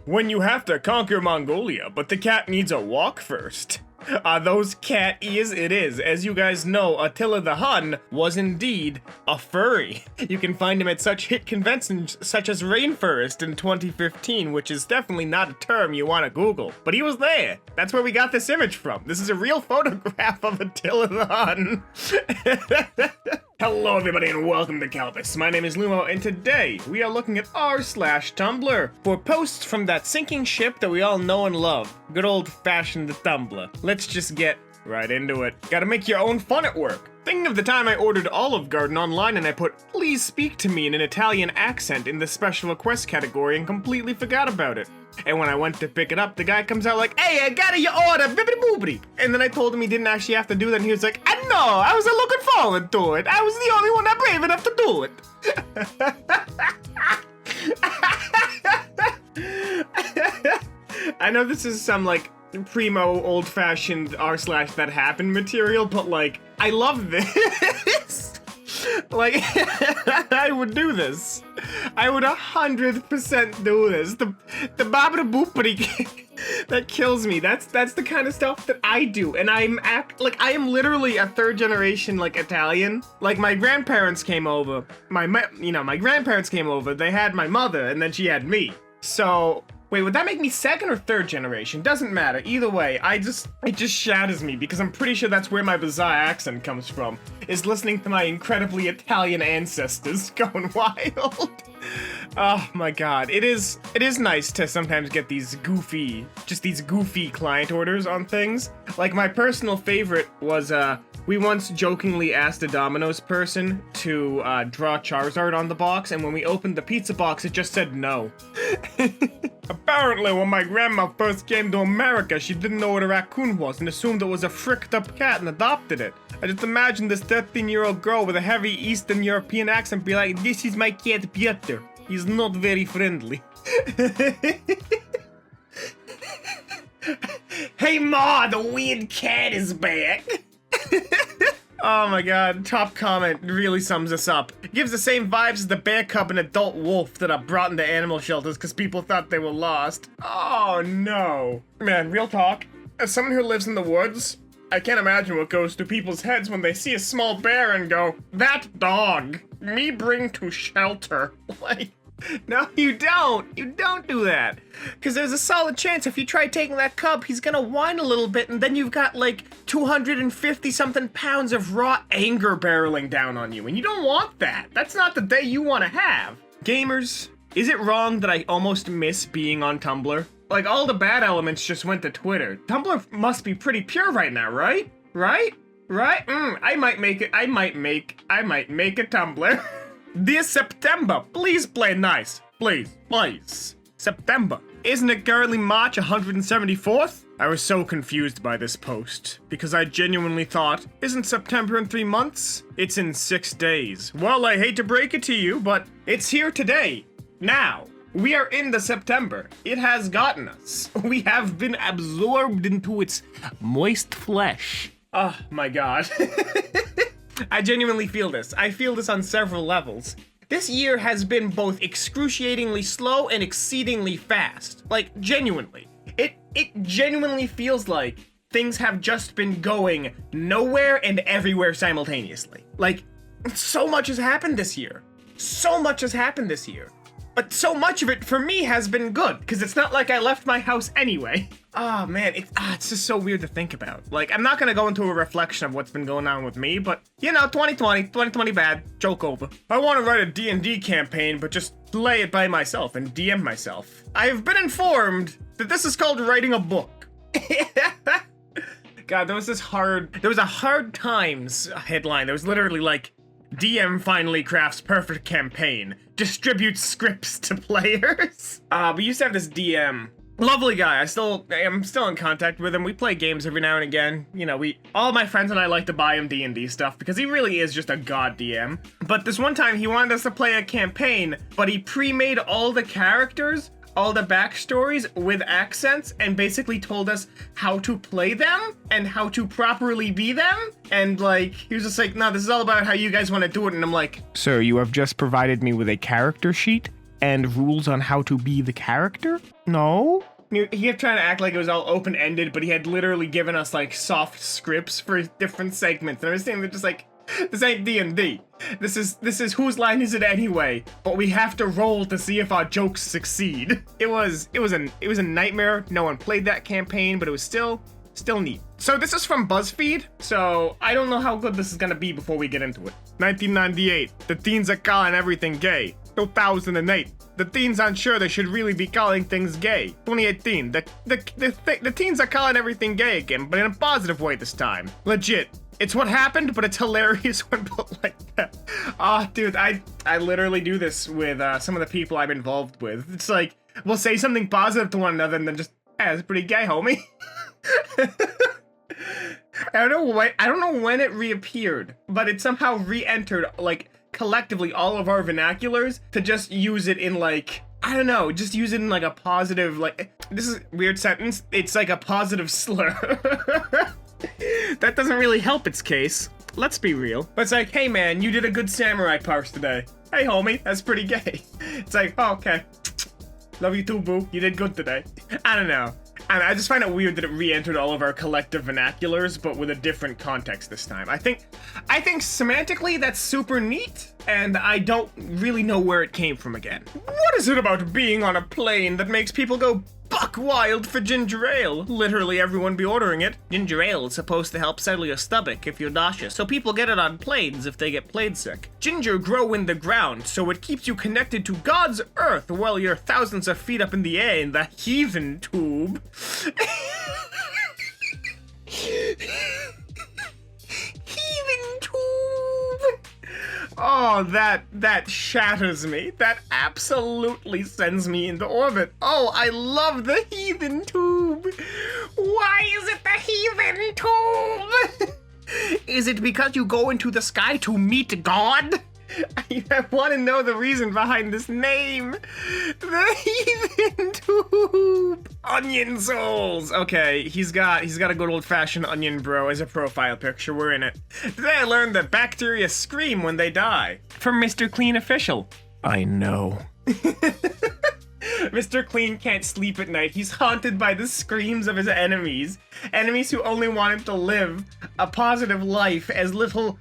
When you have to conquer Mongolia, but the cat needs a walk first. Are those cat ears? It is. As you guys know, Attila the Hun was indeed a furry. You can find him at such hit conventions such as Rainforest in 2015, which is definitely not a term you want to Google. But he was there. That's where we got this image from. This is a real photograph of Attila the Hun. Hello everybody and welcome to Kalbus. My name is Lumo and today we are looking at r/Tumblr for posts from that sinking ship that we all know and love. Good old-fashioned Tumblr. Let's just get right into it. Gotta make your own fun at work. Thinking of the time I ordered Olive Garden online and I put, "Please speak to me" in an Italian accent in the special request category and completely forgot about it. And when I went to pick it up, the guy comes out like, "Hey, I got your order, bibbidi boobidi." And then I told him he didn't actually have to do that, and he was like, "I know, I was looking forward to it. I was the only one that brave enough to do it." I know this is some, like, primo, old-fashioned r/that happened material, but, like, I love this. Like, I would do this. I would 100% do this. The babada boopity that kills me. That's the kind of stuff that I do. And I am literally a third generation, like, Italian. Like, my grandparents came over. My grandparents came over. They had my mother, and then she had me. So, wait, would that make me second or third generation? Doesn't matter. Either way, it just shatters me because I'm pretty sure that's where my bizarre accent comes from, is listening to my incredibly Italian ancestors going wild. Oh my god. It is nice to sometimes get these goofy client orders on things. Like, my personal favorite was, we once jokingly asked a Domino's person to draw Charizard on the box, and when we opened the pizza box, it just said no. Apparently, when my grandma first came to America, she didn't know what a raccoon was and assumed it was a fricked up cat and adopted it. I just imagine this 13-year-old girl with a heavy Eastern European accent be like, "This is my cat Piotr. He's not very friendly." "Hey Ma, the weird cat is back." Oh my god, top comment really sums us up. It gives the same vibes as the bear cub and adult wolf that are brought into animal shelters because people thought they were lost. Oh no. Man, real talk, as someone who lives in the woods, I can't imagine what goes through people's heads when they see a small bear and go, "That dog, me bring to shelter." Like, no, you don't. You don't do that. Because there's a solid chance if you try taking that cub, he's gonna whine a little bit, and then you've got like 250-something pounds of raw anger barreling down on you, and you don't want that. That's not the day you want to have. Gamers, is it wrong that I almost miss being on Tumblr? Like, all the bad elements just went to Twitter. Tumblr must be pretty pure right now, right? Right? I might make a Tumblr. This September, please play nice. Please. September. Isn't it currently March 174th? I was so confused by this post, because I genuinely thought, isn't September in 3 months? It's in 6 days. Well, I hate to break it to you, but it's here today. Now. We are in the September. It has gotten us. We have been absorbed into its moist flesh. Oh my god. I genuinely feel this. I feel this on several levels. This year has been both excruciatingly slow and exceedingly fast. Like, genuinely. It genuinely feels like things have just been going nowhere and everywhere simultaneously. Like, so much has happened this year. But so much of it, for me, has been good, because it's not like I left my house anyway. Oh, man, it's just so weird to think about. Like, I'm not gonna go into a reflection of what's been going on with me, but, you know, 2020 bad, joke over. I want to write a D&D campaign, but just lay it by myself and DM myself. I have been informed that this is called writing a book. God, there was a hard times headline. There was literally like, DM finally crafts perfect campaign. Distributes scripts to players. We used to have this DM. Lovely guy. I'm still in contact with him. We play games every now and again. You know, all my friends and I like to buy him D&D stuff because he really is just a god DM. But this one time he wanted us to play a campaign, but he pre-made all the characters, all the backstories with accents, and basically told us how to play them and how to properly be them. And like, he was just like, "No, this is all about how you guys want to do it." And I'm like, "Sir, you have just provided me with a character sheet and rules on how to be the character? No? He kept trying to act like it was all open-ended, but he had literally given us, like, soft scripts for different segments. And I was saying, they're just like, this ain't D&D. This is whose line is it anyway? But we have to roll to see if our jokes succeed. It was a nightmare. No one played that campaign, but it was still neat. So this is from BuzzFeed, so I don't know how good this is gonna be before we get into it. 1998, the teens are calling everything gay. 2008, the teens aren't sure they should really be calling things gay. 2018, the teens are calling everything gay again, but in a positive way this time. Legit. It's what happened, but it's hilarious when put like that. Oh, dude, I literally do this with some of the people I'm involved with. It's like, we'll say something positive to one another and then just, hey, it's pretty gay, homie. I don't know when it reappeared, but it somehow re-entered, like, collectively all of our vernaculars to just use it in, like, I don't know, just use it in, like, a positive, like, this is a weird sentence, it's like a positive slur. That doesn't really help its case. Let's be real. But it's like, hey man, you did a good samurai parse today. Hey homie, that's pretty gay. It's like, oh, okay. Love you too, boo. You did good today. I don't know. And I just find it weird that it re-entered all of our collective vernaculars, but with a different context this time. I think semantically that's super neat, and I don't really know where it came from again. What is it about being on a plane that makes people go buck wild for ginger ale? Literally everyone be ordering it. Ginger ale is supposed to help settle your stomach if you're nauseous, so people get it on planes if they get plane sick. Ginger grow in the ground, so it keeps you connected to God's earth while you're thousands of feet up in the air in the heathen tube. Heathen tube. Oh, that shatters me. That absolutely sends me into orbit. Oh, I love the heathen tube. Why is it the heathen tube? Is it because you go into the sky to meet God? I want to know the reason behind this name. The heathen tube. Onion souls. Okay, he's got a good old-fashioned onion bro as a profile picture. We're in it. Today I learned that bacteria scream when they die. From Mr. Clean Official. I know. Mr. Clean can't sleep at night. He's haunted by the screams of his enemies. Enemies who only want him to live a positive life as little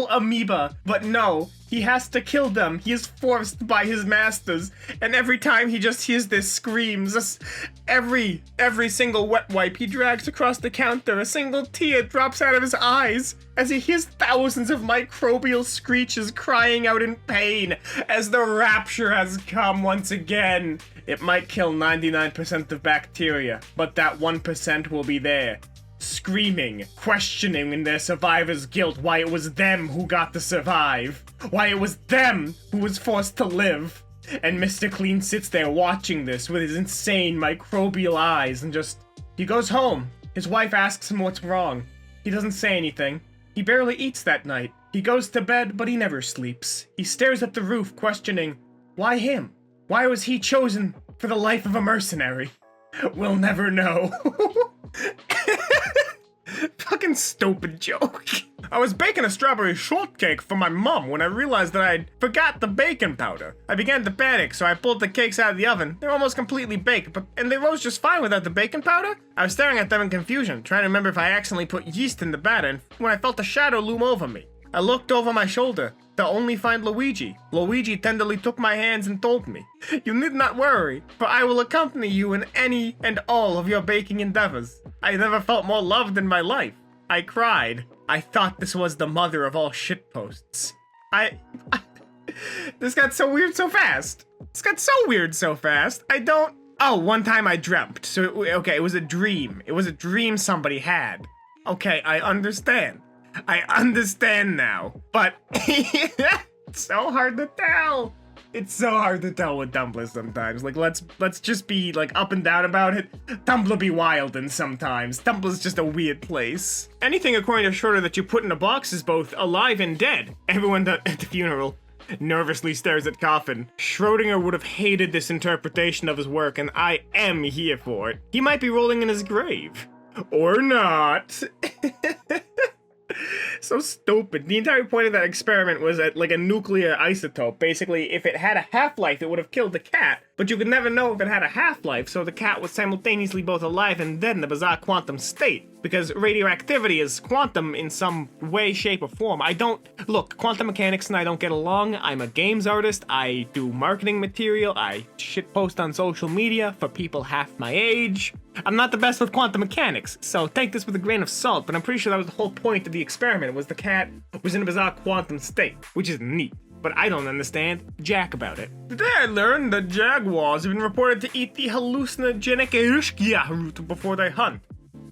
amoeba. But no, he has to kill them. He is forced by his masters. And every time he just hears their screams, every single wet wipe he drags across the counter, a single tear drops out of his eyes as he hears thousands of microbial screeches crying out in pain as the rapture has come once again. It might kill 99% of bacteria, but that 1% will be there, screaming, questioning in their survivor's guilt why it was them who got to survive, why it was them who was forced to live. And Mr. Clean sits there watching this with his insane microbial eyes and just... He goes home. His wife asks him what's wrong. He doesn't say anything. He barely eats that night. He goes to bed, but he never sleeps. He stares at the roof, questioning, why him? Why was he chosen for the life of a mercenary? We'll never know. Fucking stupid joke. I was baking a strawberry shortcake for my mom when I realized that I'd forgot the baking powder. I began to panic, so I pulled the cakes out of the oven. They're almost completely baked, and they rose just fine without the baking powder. I was staring at them in confusion, trying to remember if I accidentally put yeast in the batter, when I felt a shadow loom over me. I looked over my shoulder to only find Luigi. Luigi tenderly took my hands and told me, "You need not worry, for I will accompany you in any and all of your baking endeavors." I never felt more loved in my life. I cried. I thought this was the mother of all shitposts. This got so weird so fast. Oh, one time I dreamt. So, okay, it was a dream. It was a dream somebody had. Okay, I understand. I understand now. But it's so hard to tell. It's so hard to tell with Tumblr sometimes. Like, let's just be, like, up and down about it. Tumblr be wildin' sometimes. Tumblr's just a weird place. Anything according to Schroeder that you put in a box is both alive and dead. Everyone at the funeral nervously stares at coffin. Schrodinger would have hated this interpretation of his work, and I am here for it. He might be rolling in his grave. Or not. So stupid. The entire point of that experiment was that, like, a nuclear isotope. Basically, if it had a half-life, it would have killed the cat, but you could never know if it had a half-life, so the cat was simultaneously both alive and dead in a bizarre quantum state. Because radioactivity is quantum in some way, shape, or form. Look, quantum mechanics and I don't get along. I'm a games artist, I do marketing material, I shitpost on social media for people half my age. I'm not the best with quantum mechanics, so take this with a grain of salt, but I'm pretty sure that was the whole point of the experiment, was the cat was in a bizarre quantum state, which is neat. But I don't understand jack about it. Today I learned that jaguars have been reported to eat the hallucinogenic Erushkia root before they hunt.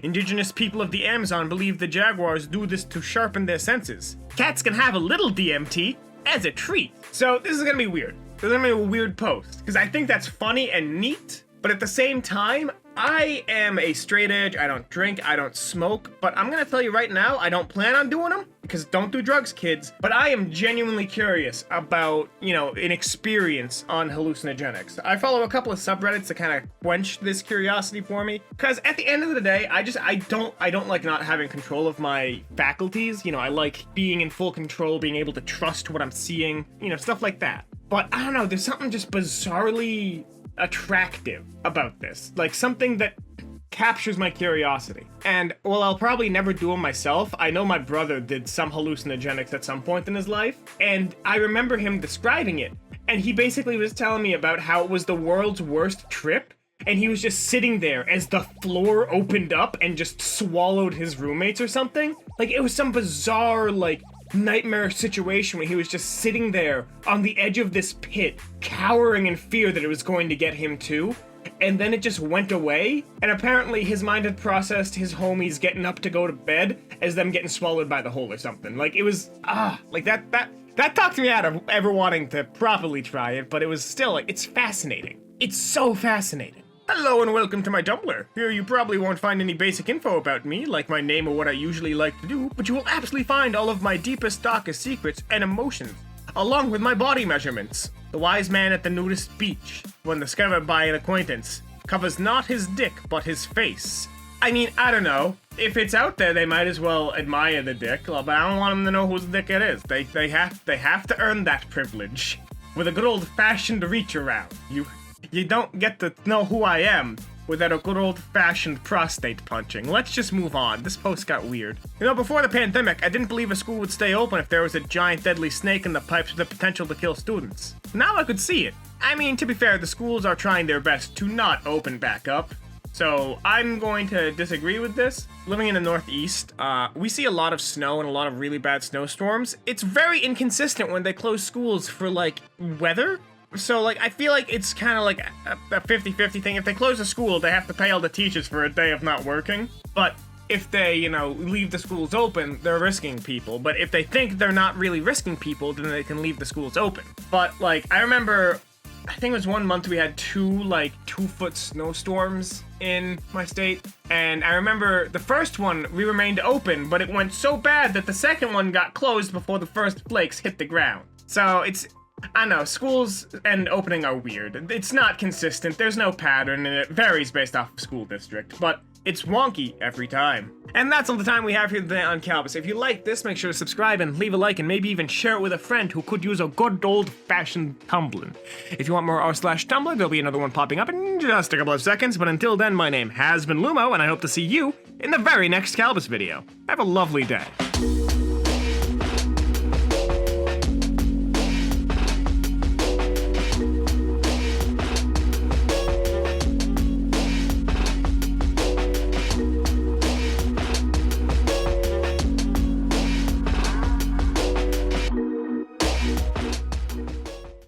Indigenous people of the Amazon believe the jaguars do this to sharpen their senses. Cats can have a little DMT as a treat. So this is gonna be weird. This is gonna be a weird post, because I think that's funny and neat, but at the same time, I am a straight edge, I don't drink, I don't smoke, but I'm gonna tell you right now, I don't plan on doing them, because don't do drugs, kids, but I am genuinely curious about, an experience on hallucinogenics. I follow a couple of subreddits that kind of quench this curiosity for me, because at the end of the day, I don't like not having control of my faculties. I like being in full control, being able to trust what I'm seeing, stuff like that. But I don't know, there's something just bizarrely attractive about this, like something that captures my curiosity. And while I'll probably never do them myself, I know my brother did some hallucinogenics at some point in his life, and I remember him describing it, and he basically was telling me about how it was the world's worst trip, and he was just sitting there as the floor opened up and just swallowed his roommates or something. Like, it was some bizarre, nightmare situation where he was just sitting there on the edge of this pit, cowering in fear that it was going to get him too, and then it just went away, and apparently his mind had processed his homies getting up to go to bed as them getting swallowed by the hole or something. Like, it was, that talked me out of ever wanting to properly try it, but it was still, it's fascinating. It's so fascinating. Hello and welcome to my Tumblr. Here you probably won't find any basic info about me, like my name or what I usually like to do, but you will absolutely find all of my deepest, darkest secrets and emotions, along with my body measurements. The wise man at the nudist beach, when discovered by an acquaintance, covers not his dick, but his face. I mean, I don't know. If it's out there, they might as well admire the dick, but I don't want them to know whose dick it is. They have to earn that privilege. With a good old-fashioned reach around. You don't get to know who I am without a good old-fashioned prostate punching. Let's just move on. This post got weird. Before the pandemic, I didn't believe a school would stay open if there was a giant deadly snake in the pipes with the potential to kill students. Now I could see it. I mean, to be fair, the schools are trying their best to not open back up. So I'm going to disagree with this. Living in the Northeast, we see a lot of snow and a lot of really bad snowstorms. It's very inconsistent when they close schools for, weather. So, I feel like it's kind of like a 50-50 thing. If they close the school, they have to pay all the teachers for a day of not working. But if they, leave the schools open, they're risking people. But if they think they're not really risking people, then they can leave the schools open. But, I remember, I think it was 1 month we had two 2-foot snowstorms in my state. And I remember the first one, we remained open, but it went so bad that the second one got closed before the first flakes hit the ground. So I know, schools and opening are weird. It's not consistent, there's no pattern, and it varies based off of school district, but it's wonky every time. And that's all the time we have here today on Kalbus. If you like this, make sure to subscribe and leave a like, and maybe even share it with a friend who could use a good old-fashioned tumbling. If you want more r/Tumblr, there'll be another one popping up in just a couple of seconds, but until then, my name has been Lumo, and I hope to see you in the very next Kalbus video. Have a lovely day.